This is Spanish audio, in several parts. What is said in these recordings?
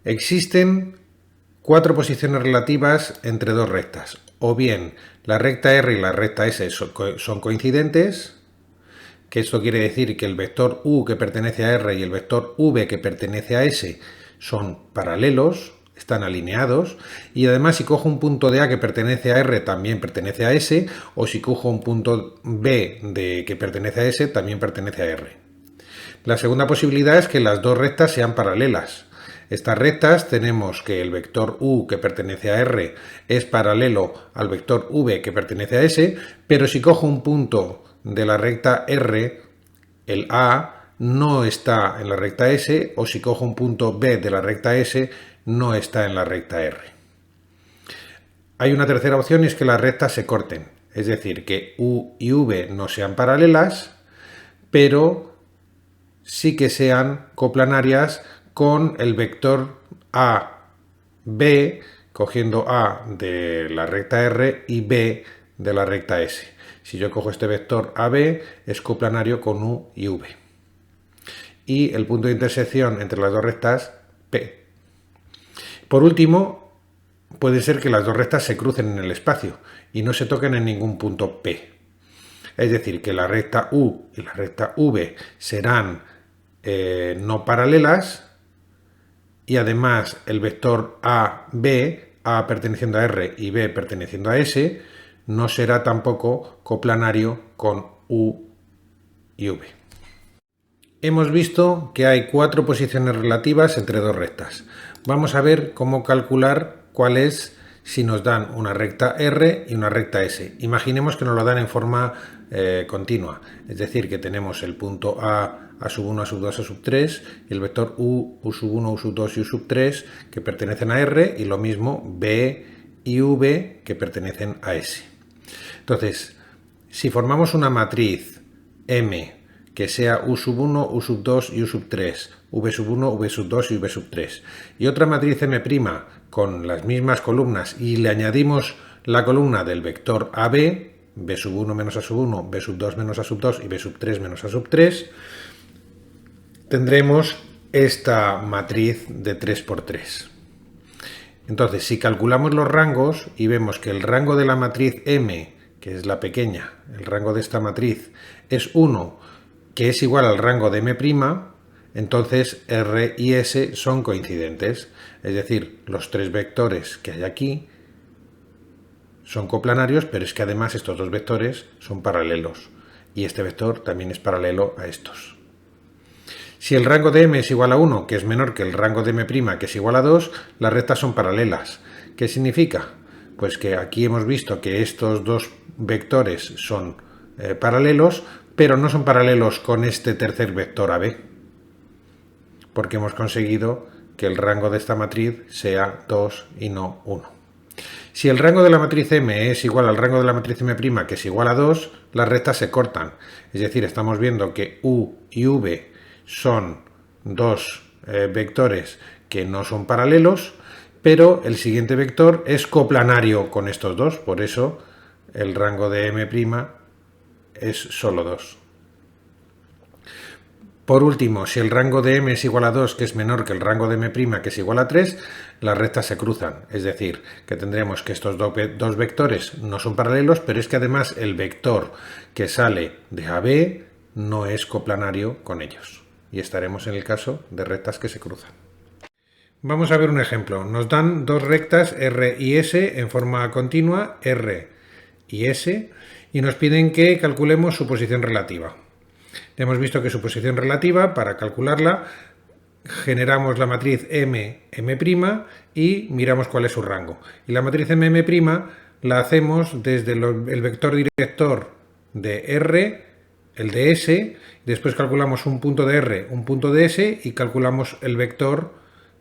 Existen cuatro posiciones relativas entre dos rectas. O bien la recta R y la recta S son coincidentes, que esto quiere decir que el vector U que pertenece a R y el vector V que pertenece a S son paralelos, están alineados, y además si cojo un punto de A que pertenece a R también pertenece a S, o si cojo un punto B que pertenece a S también pertenece a R. La segunda posibilidad es que las dos rectas sean paralelas. Estas rectas tenemos que el vector U que pertenece a R es paralelo al vector V que pertenece a S, pero si cojo un punto de la recta R, el A no está en la recta S, o si cojo un punto B de la recta S, no está en la recta R. Hay una tercera opción y es que las rectas se corten, es decir, que U y V no sean paralelas, pero sí que sean coplanarias con el vector AB, cogiendo A de la recta R y B de la recta S. Si yo cojo este vector AB, es coplanario con U y V. Y el punto de intersección entre las dos rectas, P. Por último, puede ser que las dos rectas se crucen en el espacio y no se toquen en ningún punto P. Es decir, que la recta U y la recta V serán no paralelas, y además el vector AB, A perteneciendo a R y B perteneciendo a S, no será tampoco coplanario con U y V. Hemos visto que hay cuatro posiciones relativas entre dos rectas. Vamos a ver cómo calcular cuál es si nos dan una recta R y una recta S. Imaginemos que nos lo dan en forma continua, es decir, que tenemos el punto A sub 1, A sub 2, A sub 3 y el vector U sub 1, U sub 2 y U sub 3 que pertenecen a R, y lo mismo B y V que pertenecen a S. Entonces, si formamos una matriz M que sea U sub 1, U sub 2 y U sub 3, V sub 1, V sub 2 y V sub 3, y otra matriz M' con las mismas columnas, y le añadimos la columna del vector AB, B sub 1 menos A sub 1, B sub 2 menos A sub 2 y B sub 3 menos A sub 3, tendremos esta matriz de 3 por 3. Entonces, si calculamos los rangos y vemos que el rango de la matriz M, que es la pequeña, el rango de esta matriz es 1, que es igual al rango de M', entonces R y S son coincidentes. Es decir, los tres vectores que hay aquí son coplanarios, pero es que además estos dos vectores son paralelos. Y este vector también es paralelo a estos. Si el rango de M es igual a 1, que es menor que el rango de M', que es igual a 2, las rectas son paralelas. ¿Qué significa? Pues que aquí hemos visto que estos dos vectores son paralelos, pero no son paralelos con este tercer vector AB, porque hemos conseguido que el rango de esta matriz sea 2 y no 1. Si el rango de la matriz M es igual al rango de la matriz M', que es igual a 2, las rectas se cortan. Es decir, estamos viendo que U y V son dos vectores que no son paralelos, pero el siguiente vector es coplanario con estos dos, por eso el rango de M' es solo 2. Por último, si el rango de M es igual a 2, que es menor que el rango de M', que es igual a 3, las rectas se cruzan. Es decir, que tendremos que estos dos vectores no son paralelos, pero es que además el vector que sale de AB no es coplanario con ellos. Y estaremos en el caso de rectas que se cruzan. Vamos a ver un ejemplo. Nos dan dos rectas R y S en forma continua, R y S, y nos piden que calculemos su posición relativa. Hemos visto que su posición relativa, para calcularla, generamos la matriz M', y miramos cuál es su rango. Y la matriz M', la hacemos desde el vector director de R, el de S, después calculamos un punto de R, un punto de S, y calculamos el vector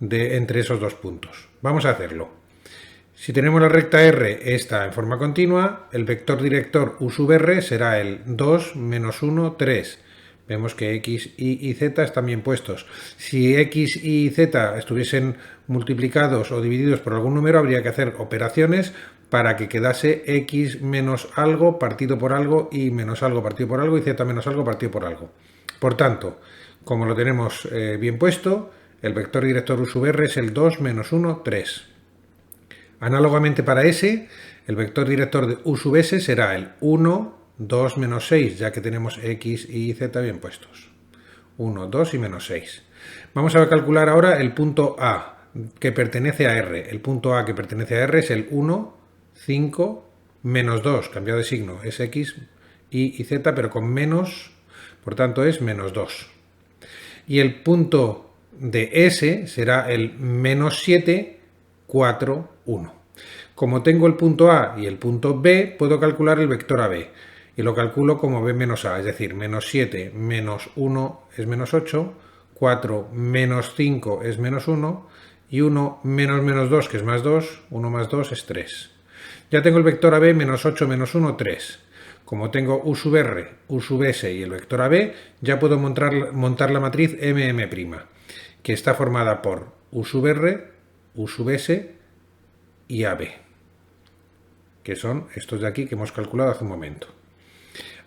entre esos dos puntos. Vamos a hacerlo. Si tenemos la recta R, esta en forma continua, el vector director U sub R será el 2, menos 1, 3. Vemos que X, Y y Z están bien puestos. Si X, Y y Z estuviesen multiplicados o divididos por algún número, habría que hacer operaciones para que quedase X menos algo partido por algo, Y menos algo partido por algo y Z menos algo partido por algo. Por tanto, como lo tenemos bien puesto, el vector director U sub R es el 2 menos 1, 3. Análogamente para S, el vector director de U sub S será el 1, 2, menos 6, ya que tenemos X y Z bien puestos. 1, 2 y menos 6. Vamos a calcular ahora el punto A, que pertenece a R. El punto A que pertenece a R es el 1, 5, menos 2, cambiado de signo, es X, Y y Z, pero con menos, por tanto es menos 2. Y el punto de S será el menos 7, 4, 1. Como tengo el punto A y el punto B, puedo calcular el vector AB. Y lo calculo como B menos A, es decir, menos 7 menos 1 es menos 8, 4 menos 5 es menos 1, y 1 menos menos 2, que es más 2, 1 más 2 es 3. Ya tengo el vector AB menos 8 menos 1, 3. Como tengo U sub R, U sub S y el vector AB, ya puedo montar la matriz MM', que está formada por U sub R, U sub S y AB, que son estos de aquí que hemos calculado hace un momento.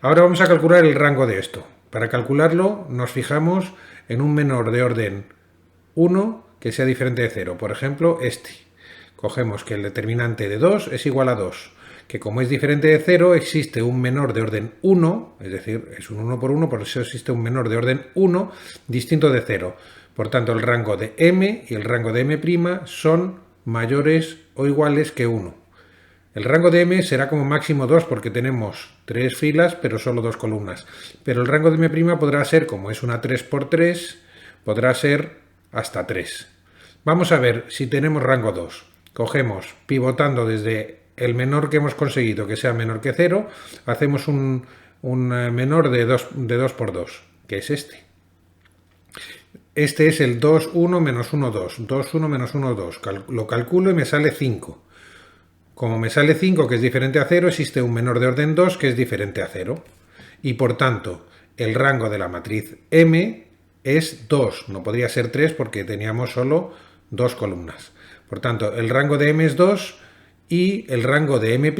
Ahora vamos a calcular el rango de esto. Para calcularlo nos fijamos en un menor de orden 1 que sea diferente de 0. Por ejemplo, este. Cogemos que el determinante de 2 es igual a 2. Que como es diferente de 0, existe un menor de orden 1, es decir, es un 1 por 1, por eso existe un menor de orden 1 distinto de 0. Por tanto, el rango de M y el rango de M' son mayores o iguales que 1. El rango de M será como máximo 2 porque tenemos 3 filas pero solo 2 columnas. Pero el rango de M' podrá ser, como es una 3 por 3, podrá ser hasta 3. Vamos a ver si tenemos rango 2. Cogemos, pivotando desde el menor que hemos conseguido, que sea menor que 0, hacemos un menor de 2 por 2, que es este. Este es el 2, 1, menos 1, 2. 2, 1, menos 1, 2. Lo calculo y me sale 5. Como me sale 5, que es diferente a 0, existe un menor de orden 2 que es diferente a 0. Y por tanto, el rango de la matriz M es 2. No podría ser 3 porque teníamos solo 2 columnas. Por tanto, el rango de M es 2 y el rango de M'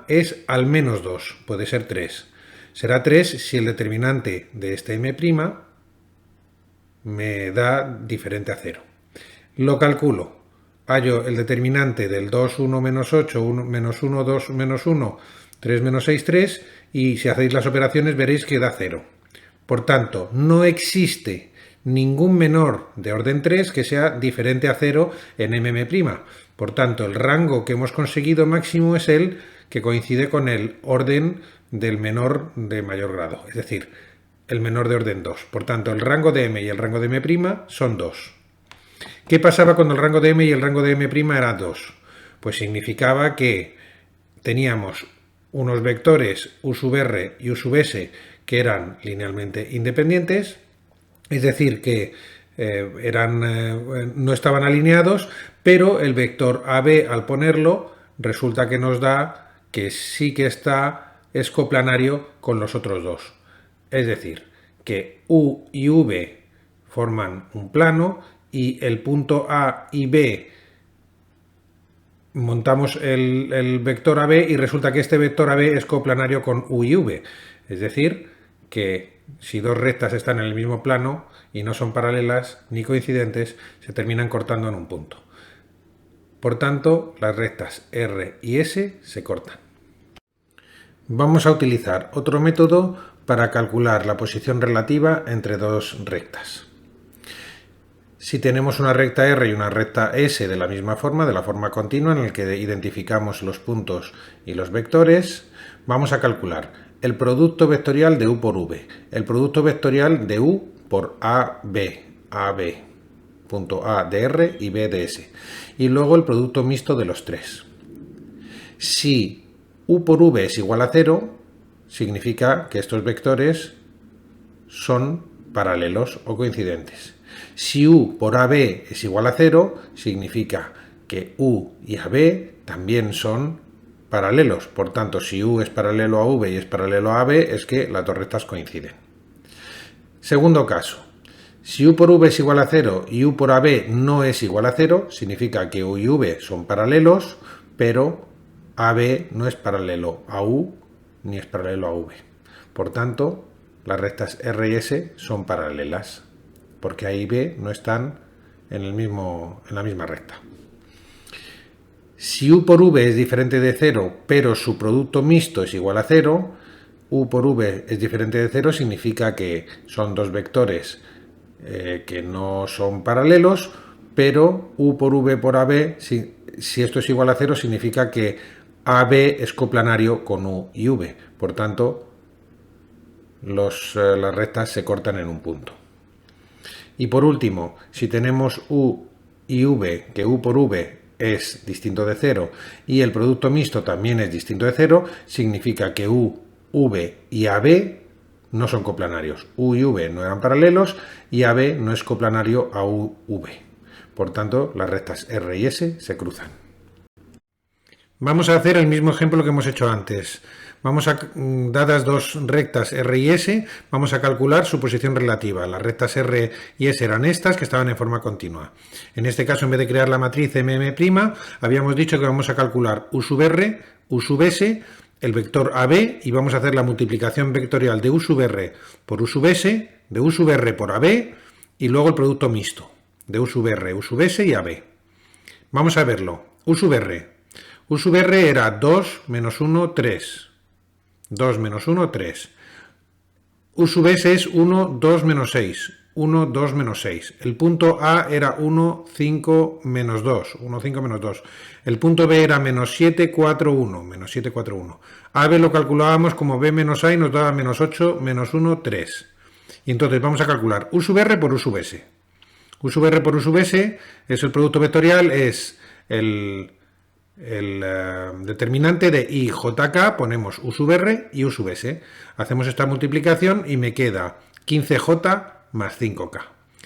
es al menos 2. Puede ser 3. Será 3 si el determinante de este M' me da diferente a 0. Lo calculo. Hallo el determinante del 2, 1, menos 8, 1, menos 1, 2, menos 1, 3, menos 6, 3, y si hacéis las operaciones veréis que da 0. Por tanto, no existe ningún menor de orden 3 que sea diferente a 0 en MM'. Por tanto, el rango que hemos conseguido máximo es el que coincide con el orden del menor de mayor grado, es decir, el menor de orden 2. Por tanto, el rango de M y el rango de M' son 2. ¿Qué pasaba cuando el rango de M y el rango de M' era 2? Pues significaba que teníamos unos vectores U sub R y U sub S que eran linealmente independientes, es decir, que no estaban alineados, pero el vector AB al ponerlo resulta que nos da que sí que es coplanario con los otros dos. Es decir, que U y V forman un plano y el punto A y B montamos el vector AB y resulta que este vector AB es coplanario con U y V. Es decir, que si dos rectas están en el mismo plano y no son paralelas ni coincidentes, se terminan cortando en un punto. Por tanto, las rectas R y S se cortan. Vamos a utilizar otro método para calcular la posición relativa entre dos rectas. Si tenemos una recta R y una recta S de la misma forma, de la forma continua en la que identificamos los puntos y los vectores, vamos a calcular el producto vectorial de U por V, el producto vectorial de U por AB, punto A de R y B de S, y luego el producto mixto de los tres. Si U por V es igual a 0, significa que estos vectores son paralelos o coincidentes. Si U por AB es igual a 0, significa que U y AB también son paralelos. Por tanto, si U es paralelo a V y es paralelo a AB, es que las dos rectas coinciden. Segundo caso. Si U por V es igual a 0 y U por AB no es igual a 0, significa que U y V son paralelos, pero AB no es paralelo a U ni es paralelo a V. Por tanto, las rectas R y S son paralelas, porque A y B no están en la misma recta. Si u por v es diferente de 0, pero su producto mixto es igual a 0, u por v es diferente de 0 significa que son dos vectores que no son paralelos, pero u por v por AB, si esto es igual a 0, significa que AB es coplanario con u y v. Por tanto, las rectas se cortan en un punto. Y por último, si tenemos u y v, que u por v es distinto de 0 y el producto mixto también es distinto de 0, significa que u, v y AB no son coplanarios. U y v no eran paralelos y AB no es coplanario a u, v. Por tanto, las rectas R y S se cruzan. Vamos a hacer el mismo ejemplo que hemos hecho antes. Dadas dos rectas R y S, vamos a calcular su posición relativa. Las rectas R y S eran estas, que estaban en forma continua. En este caso, en vez de crear la matriz MM', habíamos dicho que vamos a calcular U sub R, U sub S, el vector AB, y vamos a hacer la multiplicación vectorial de U sub R por U sub S, de U sub R por AB, y luego el producto mixto de U sub R, U sub S y AB. Vamos a verlo. U sub R. U sub R era 2 menos 1, 3. 2 menos 1, 3. U sub S es 1, 2 menos 6. 1, 2 menos 6. El punto A era 1, 5 menos 2. 1, 5 menos 2. El punto B era menos 7, 4, 1. Menos 7, 4, 1. AB lo calculábamos como B menos A y nos daba menos 8, menos 1, 3. Y entonces vamos a calcular U sub R por U sub S. U sub R por U sub S es el producto vectorial, es el determinante de IJK, ponemos U sub R y U sub S. Hacemos esta multiplicación y me queda 15J más 5K.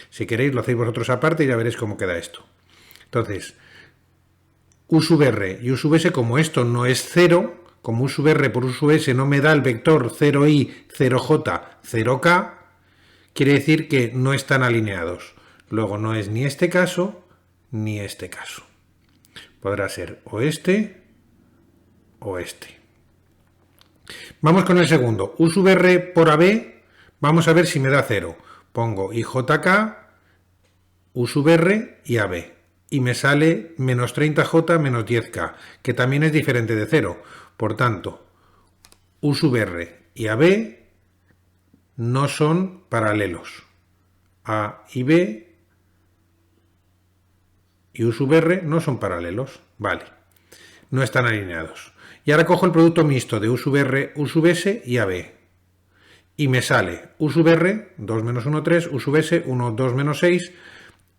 Si queréis lo hacéis vosotros aparte y ya veréis cómo queda esto. Entonces, U sub R y U sub S, como esto no es 0, como U sub R por U sub S no me da el vector 0i, 0j, 0k, quiere decir que no están alineados. Luego no es ni este caso ni este caso. Podrá ser o este o este. Vamos con el segundo. U sub R por AB, vamos a ver si me da 0. Pongo IJK, U sub R y AB. Y me sale menos 30J menos 10K, que también es diferente de 0. Por tanto, U sub R y AB no son paralelos. A y B y U sub R no son paralelos. Vale, no están alineados. Y ahora cojo el producto mixto de U sub R, U sub S y AB. Y me sale U sub R, 2 menos 1, 3, U sub S, 1, 2 menos 6,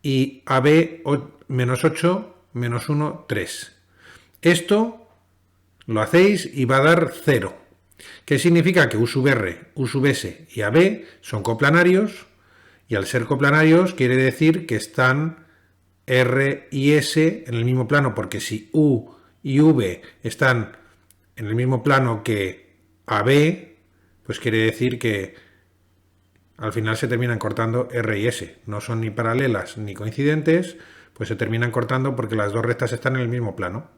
y AB, menos 8, menos 1, 3. Esto lo hacéis y va a dar 0. ¿Qué significa? Que U sub R, U sub S y AB son coplanarios, y al ser coplanarios quiere decir que están R y S en el mismo plano, porque si U y V están en el mismo plano que AB, pues quiere decir que al final se terminan cortando R y S. No son ni paralelas ni coincidentes, pues se terminan cortando porque las dos rectas están en el mismo plano.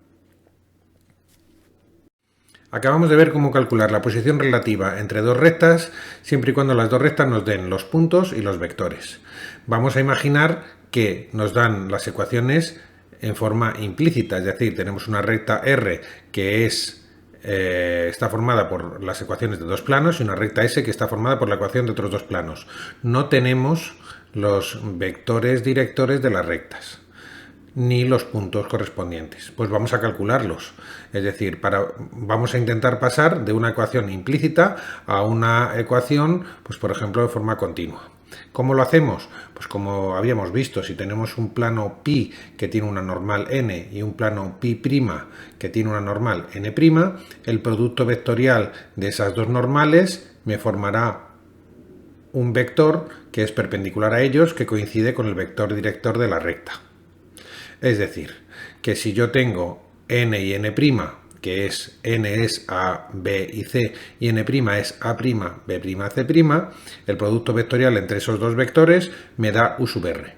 Acabamos de ver cómo calcular la posición relativa entre dos rectas, siempre y cuando las dos rectas nos den los puntos y los vectores. Vamos a imaginar que nos dan las ecuaciones en forma implícita, es decir, tenemos una recta R que está formada por las ecuaciones de dos planos y una recta S que está formada por la ecuación de otros dos planos. No tenemos los vectores directores de las rectas ni los puntos correspondientes. Pues vamos a calcularlos. Es decir, vamos a intentar pasar de una ecuación implícita a una ecuación, pues por ejemplo, de forma continua. ¿Cómo lo hacemos? Pues como habíamos visto, si tenemos un plano pi que tiene una normal n y un plano pi' que tiene una normal n', el producto vectorial de esas dos normales me formará un vector que es perpendicular a ellos, que coincide con el vector director de la recta. Es decir, que si yo tengo n y n', que es n es a, b y c, y n' es a', b', c', el producto vectorial entre esos dos vectores me da U sub R.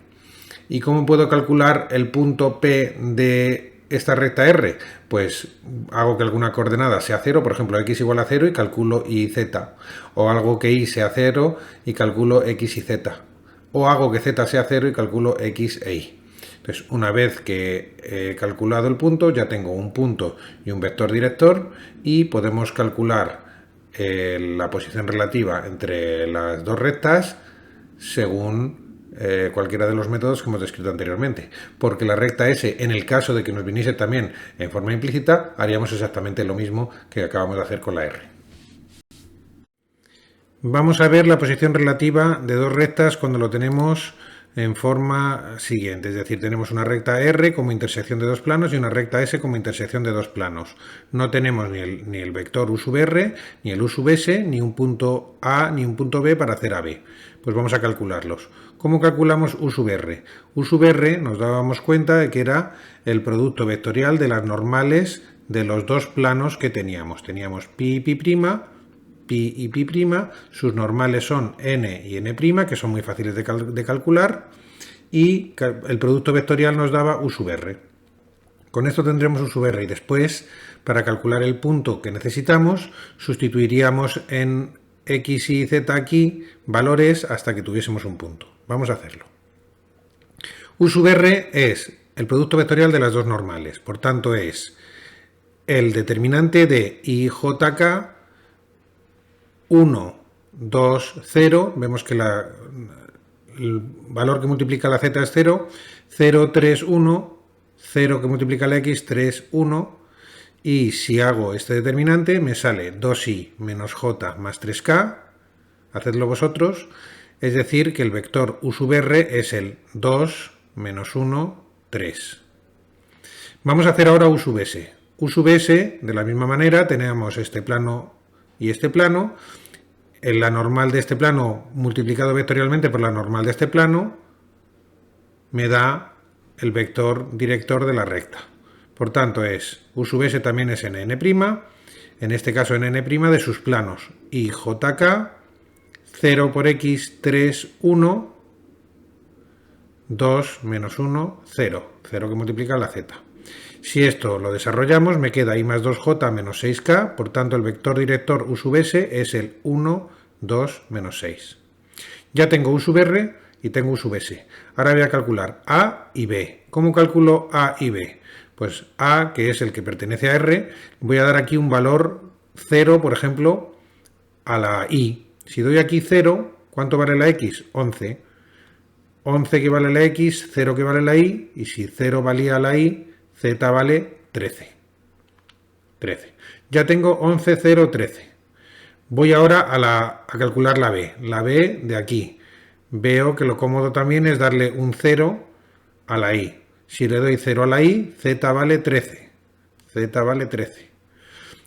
¿Y cómo puedo calcular el punto P de esta recta R? Pues hago que alguna coordenada sea 0, por ejemplo x igual a 0 y calculo y z. O hago que y sea 0 y calculo x y z. O hago que z sea 0 y calculo x e y. Entonces, una vez que he calculado el punto, ya tengo un punto y un vector director y podemos calcular la posición relativa entre las dos rectas según cualquiera de los métodos que hemos descrito anteriormente. Porque la recta S, en el caso de que nos viniese también en forma implícita, haríamos exactamente lo mismo que acabamos de hacer con la R. Vamos a ver la posición relativa de dos rectas cuando lo tenemos en forma siguiente, es decir, tenemos una recta R como intersección de dos planos y una recta S como intersección de dos planos. No tenemos ni el vector U sub R, ni el U sub S, ni un punto A, ni un punto B para hacer AB. Pues vamos a calcularlos. ¿Cómo calculamos U sub R? U sub R nos dábamos cuenta de que era el producto vectorial de las normales de los dos planos que teníamos. Teníamos pi y pi', pi y pi', sus normales son n y n', que son muy fáciles de calcular, y el producto vectorial nos daba U sub R. Con esto tendremos U sub R y después, para calcular el punto que necesitamos, sustituiríamos en x y z aquí valores hasta que tuviésemos un punto. Vamos a hacerlo. U sub R es el producto vectorial de las dos normales, por tanto es el determinante de IJK 1, 2, 0, vemos que el valor que multiplica la z es 0, 0, 3, 1, 0 que multiplica la x, 3, 1, y si hago este determinante me sale 2i menos j más 3k, hacedlo vosotros, es decir que el vector U sub R es el 2 menos 1, 3. Vamos a hacer ahora U sub S. U sub S, de la misma manera, tenemos este plano y este plano, en la normal de este plano multiplicado vectorialmente por la normal de este plano me da el vector director de la recta. Por tanto es U sub S también es en n', en este caso en n' de sus planos, y jk 0 por x 3, 1, 2 menos 1, 0, 0 que multiplica la z. Si esto lo desarrollamos, me queda i más 2j menos 6k, por tanto el vector director U sub S es el 1, 2 menos 6. Ya tengo U sub R y tengo U sub S. Ahora voy a calcular A y B. ¿Cómo calculo A y B? Pues A, que es el que pertenece a R, voy a dar aquí un valor 0, por ejemplo, a la I. Si doy aquí 0, ¿cuánto vale la X? 11. 11 que vale la X, 0 que vale la Y, y si 0 valía la Y, Z vale 13. 13. Ya tengo 11, 0, 13. Voy ahora a calcular la B. La B de aquí. Veo que lo cómodo también es darle un 0 a la I. Si le doy 0 a la I, Z vale 13. Z vale 13.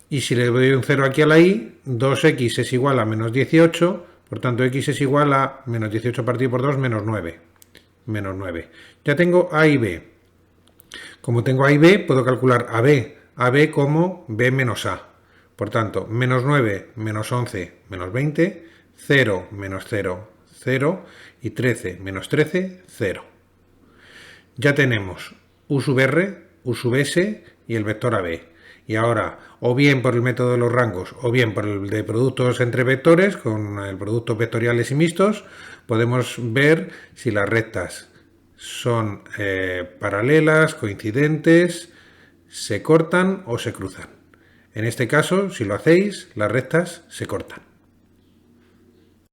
Y si le doy un 0 aquí a la I, 2x es igual a menos 18. Por tanto, x es igual a menos 18 partido por 2, menos 9. Menos 9. Ya tengo A y B. Como tengo A y B, puedo calcular AB como B menos A. Por tanto, menos 9 menos 11 menos 20, 0 menos 0, 0, y 13 menos 13, 0. Ya tenemos U sub R, U sub S y el vector AB. Y ahora, o bien por el método de los rangos, o bien por el de productos entre vectores, con el producto vectoriales y mixtos, podemos ver si las rectas son paralelas, coincidentes, se cortan o se cruzan. En este caso, si lo hacéis, las rectas se cortan.